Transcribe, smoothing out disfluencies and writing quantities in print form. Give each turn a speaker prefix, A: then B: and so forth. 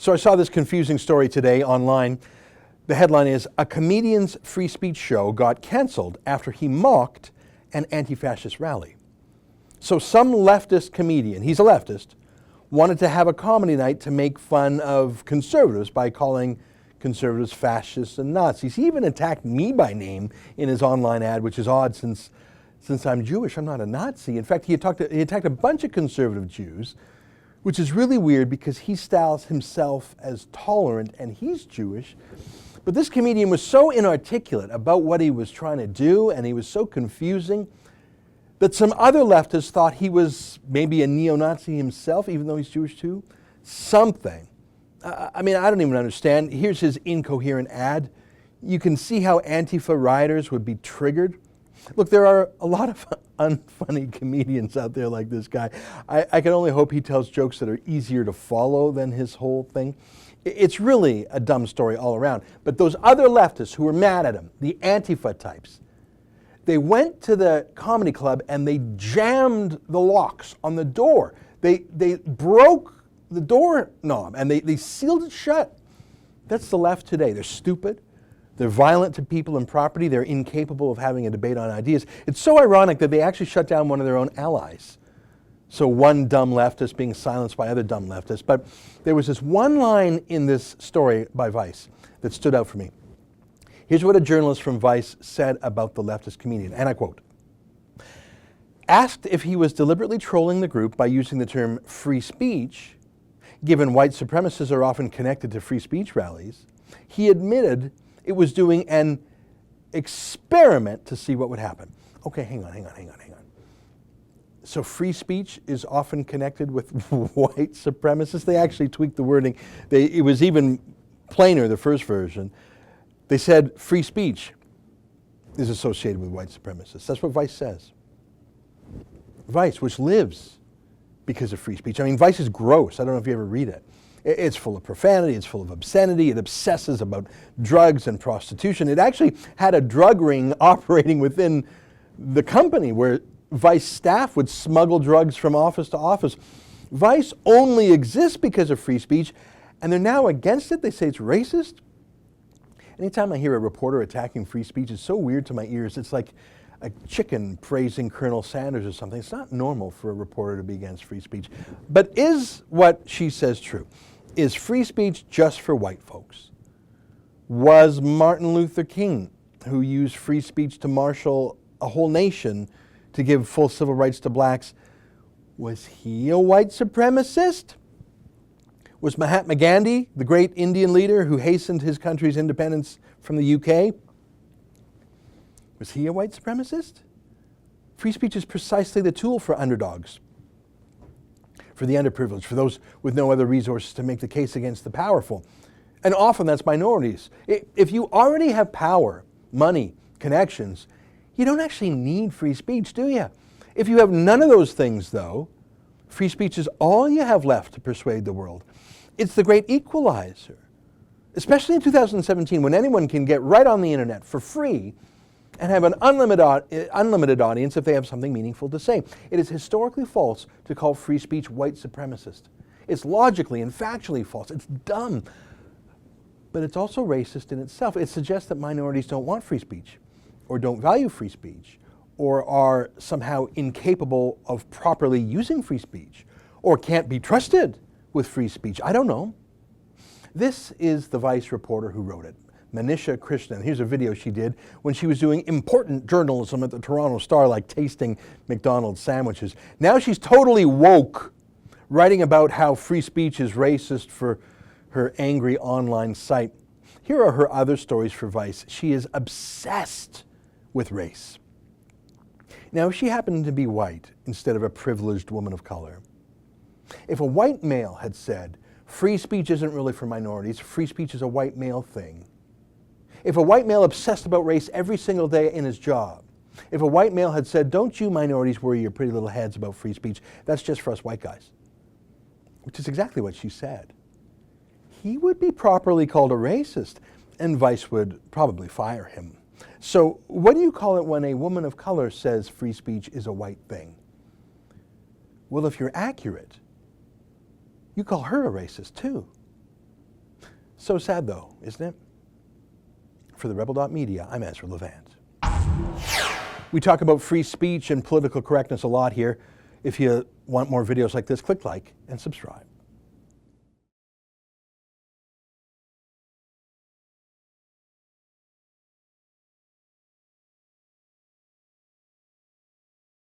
A: So I saw this confusing story today online. The headline is, "A comedian's free speech show got canceled after he mocked an anti-fascist rally." So some leftist comedian, he's a leftist, wanted to have a comedy night to make fun of conservatives by calling conservatives fascists and Nazis. He even attacked me by name in his online ad, which is odd since I'm Jewish. I'm not a Nazi. In fact, he attacked a bunch of conservative Jews, which is really weird because he styles himself as tolerant and he's Jewish. But this comedian was so inarticulate about what he was trying to do, and he was so confusing, that some other leftists thought he was maybe a neo-Nazi himself, even though he's Jewish too. Something. I mean, I don't even understand. Here's his incoherent ad. You can see how Antifa rioters would be triggered. Look, there are a lot of unfunny comedians out there like this guy. I can only hope he tells jokes that are easier to follow than his whole thing. It's really a dumb story all around. But those other leftists who were mad at him, the Antifa types, they went to the comedy club and they jammed the locks on the door. They broke the doorknob and they sealed it shut. That's the left today. They're stupid. They're violent to people and property. They're incapable of having a debate on ideas. It's so ironic that they actually shut down one of their own allies. So one dumb leftist being silenced by other dumb leftists. But there was this one line in this story by Vice that stood out for me. Here's what a journalist from Vice said about the leftist comedian, and I quote, "Asked if he was deliberately trolling the group by using the term free speech, given white supremacists are often connected to free speech rallies, he admitted it was doing an experiment to see what would happen." Okay, hang on. So free speech is often connected with white supremacists? They actually tweaked the wording. It was even plainer, the first version. They said free speech is associated with white supremacists. That's what Vice says. Vice, which lives because of free speech. I mean, Vice is gross. I don't know if you ever read it. It's full of profanity, it's full of obscenity, it obsesses about drugs and prostitution. It actually had a drug ring operating within the company where Vice staff would smuggle drugs from office to office. Vice only exists because of free speech, and they're now against it. They say it's racist. Anytime I hear a reporter attacking free speech, it's so weird to my ears. It's like a chicken praising Colonel Sanders or something. It's not normal for a reporter to be against free speech. But is what she says true? Is free speech just for white folks? Was Martin Luther King, who used free speech to marshal a whole nation to give full civil rights to blacks, was he a white supremacist? Was Mahatma Gandhi, the great Indian leader who hastened his country's independence from the UK, was he a white supremacist? Free speech is precisely the tool for underdogs, for the underprivileged, for those with no other resources to make the case against the powerful. And often that's minorities. If you already have power, money, connections, you don't actually need free speech, do you? If you have none of those things, though, free speech is all you have left to persuade the world. It's the great equalizer, especially in 2017 when anyone can get right on the internet for free and have an unlimited audience if they have something meaningful to say. It is historically false to call free speech white supremacist. It's logically and factually false. It's dumb. But it's also racist in itself. It suggests that minorities don't want free speech, or don't value free speech, or are somehow incapable of properly using free speech, or can't be trusted with free speech. I don't know. This is the Vice reporter who wrote it, Manisha Krishnan. Here's a video she did when she was doing important journalism at the Toronto Star, like tasting McDonald's sandwiches. Now she's totally woke, writing about how free speech is racist for her angry online site. Here are her other stories for Vice. She is obsessed with race. Now, if she happened to be white instead of a privileged woman of color, if a white male had said, free speech isn't really for minorities, free speech is a white male thing, if a white male obsessed about race every single day in his job, if a white male had said, don't you minorities worry your pretty little heads about free speech, that's just for us white guys, which is exactly what she said, he would be properly called a racist, and Vice would probably fire him. So what do you call it when a woman of color says free speech is a white thing? Well, if you're accurate, you call her a racist too. So sad though, isn't it? For the Rebel.media, I'm Ezra Levant. We talk about free speech and political correctness a lot here. If you want more videos like this, click like and subscribe.